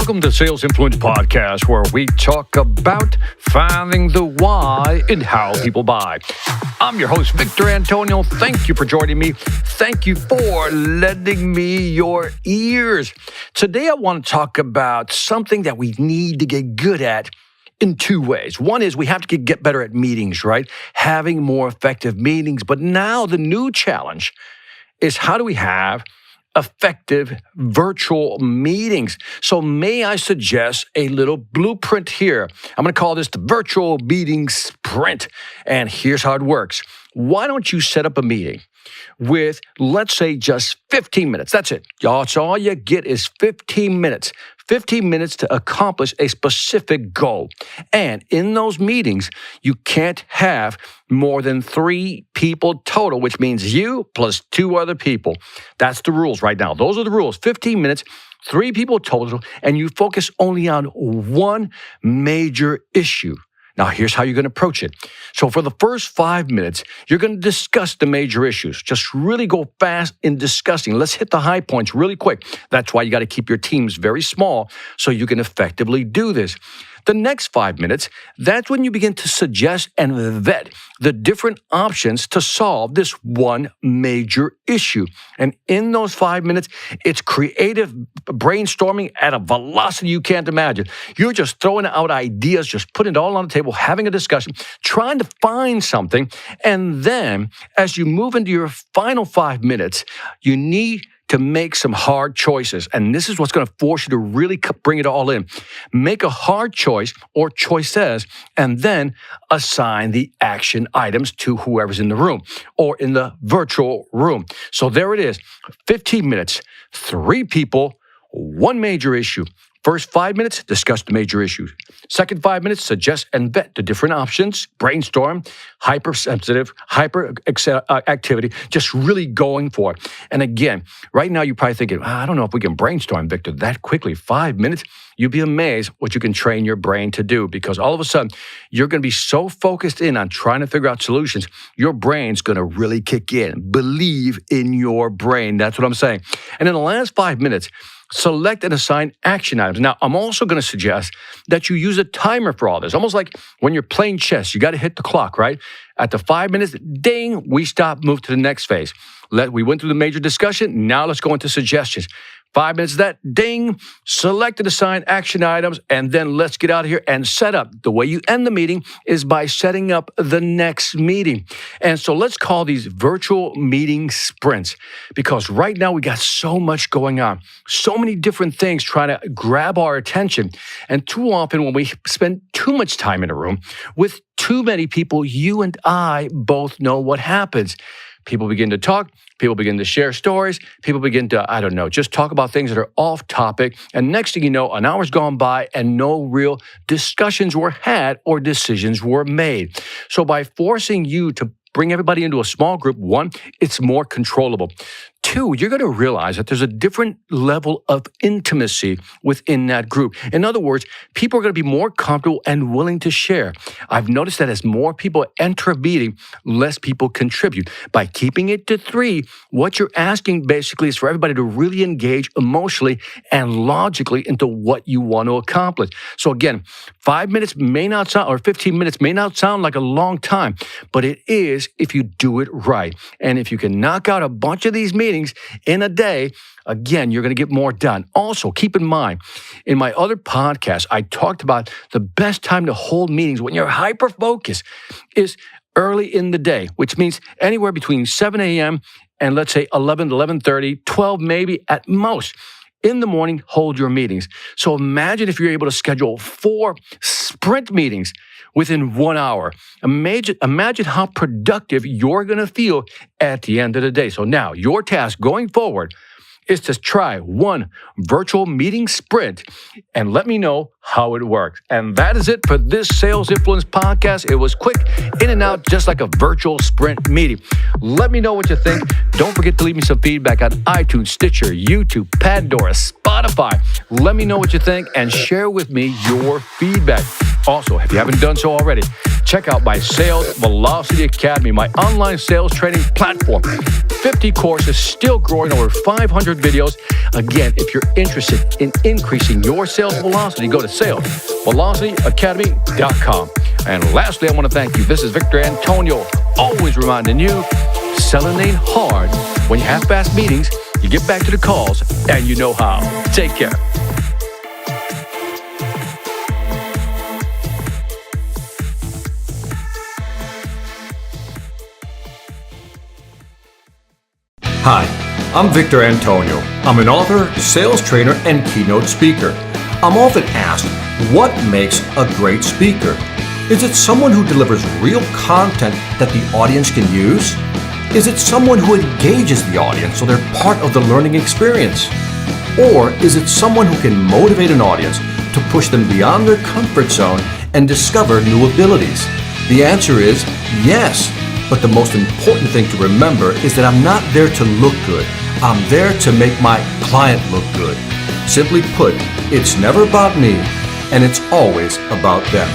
Welcome to Sales Influence Podcast, where we talk about finding the why in how people buy. I'm your host, Victor Antonio. Thank you for joining me. Thank you for lending me your ears. Today, I want to talk about something that we need to get good at in two ways. One is we have to get better at meetings, right? Having more effective meetings. But now the new challenge is how do we have effective virtual meetings? So may I suggest a little blueprint here? I'm going to call this the virtual meeting sprint. And here's how it works. Why don't you set up a meeting with, let's say, just 15 minutes. That's it. That's all you get is 15 minutes. 15 minutes to accomplish a specific goal. And in those meetings, you can't have more than 3 people total, which means you plus 2 other people. That's the rules right now. Those are the rules. 15 minutes, 3 people total, and you focus only on one major issue. Now, here's how you're going to approach it. So for the first 5 minutes, you're going to discuss the major issues. Just really go fast in discussing. Let's hit the high points really quick. That's why you got to keep your teams very small so you can effectively do this. The next 5 minutes, that's when you begin to suggest and vet the different options to solve this one major issue. And in those 5 minutes, it's creative brainstorming at a velocity you can't imagine. You're just throwing out ideas, just putting it all on the table, having a discussion, trying to find something. And then as you move into your final 5 minutes, you need to make some hard choices. And this is what's going to force you to really bring it all in. Make a hard choice or choices, and then assign the action items to whoever's in the room or in the virtual room. So there it is. 15 minutes, 3 people, 1 major issue. First 5 minutes, discuss the major issues. Second 5 minutes, suggest and vet the different options, brainstorm, hypersensitive, activity, just really going for it. And again, right now you're probably thinking, I don't know if we can brainstorm, Victor, that quickly. 5 minutes, you'd be amazed what you can train your brain to do, because all of a sudden, you're going to be so focused in on trying to figure out solutions, your brain's going to really kick in. Believe in your brain. That's what I'm saying. And in the last 5 minutes, select and assign action items. Now, I'm also going to suggest that you use a timer for all this. Almost like when you're playing chess, you got to hit the clock, right? At the 5 minutes, ding, we stop, move to the next phase. We went through the major discussion. Now let's go into suggestions. 5 minutes of that, ding, select and assign action items, and then let's get out of here and set up. The way you end the meeting is by setting up the next meeting. And so let's call these virtual meeting sprints, because right now we got so much going on, so many different things trying to grab our attention. And too often when we spend too much time in a room with too many people, you and I both know what happens. People begin to talk, people begin to share stories, people begin to, just talk about things that are off topic. And next thing you know, an hour's gone by and no real discussions were had or decisions were made. So by forcing you to bring everybody into a small group, 1, it's more controllable. 2, you're going to realize that there's a different level of intimacy within that group. In other words, people are going to be more comfortable and willing to share. I've noticed that as more people enter a meeting, less people contribute. By keeping it to 3, what you're asking basically is for everybody to really engage emotionally and logically into what you want to accomplish. So again, 5 minutes may not sound, or 15 minutes may not sound like a long time, but it is if you do it right. And if you can knock out a bunch of these meetings in a day, again, you're going to get more done. Also, keep in mind, in my other podcast, I talked about the best time to hold meetings when you're hyper-focused is early in the day, which means anywhere between 7 a.m. and let's say 11, 11:30, 12 maybe at most. In the morning, hold your meetings. So imagine if you're able to schedule 4 sprint meetings within 1 hour. Imagine how productive you're going to feel at the end of the day. So now your task going forward is to try 1 virtual meeting sprint and let me know how it works. And that is it for this Sales Influence podcast. It was quick, in and out, just like a virtual sprint meeting. Let me know what you think. Don't forget to leave me some feedback on iTunes, Stitcher, YouTube, Pandora, Spotify. Let me know what you think and share with me your feedback. Also, if you haven't done so already, check out my Sales Velocity Academy, my online sales training platform. 50 courses, still growing, over 500 videos. Again, if you're interested in increasing your sales velocity, go to salesvelocityacademy.com. And lastly, I want to thank you. This is Victor Antonio, always reminding you, selling ain't hard. When you have fast meetings, you get back to the calls, and you know how. Take care. Hi, I'm Victor Antonio. I'm an author, sales trainer, and keynote speaker. I'm often asked, what makes a great speaker? Is it someone who delivers real content that the audience can use? Is it someone who engages the audience so they're part of the learning experience? Or is it someone who can motivate an audience to push them beyond their comfort zone and discover new abilities? The answer is yes. But the most important thing to remember is that I'm not there to look good. I'm there to make my client look good. Simply put, it's never about me, and it's always about them.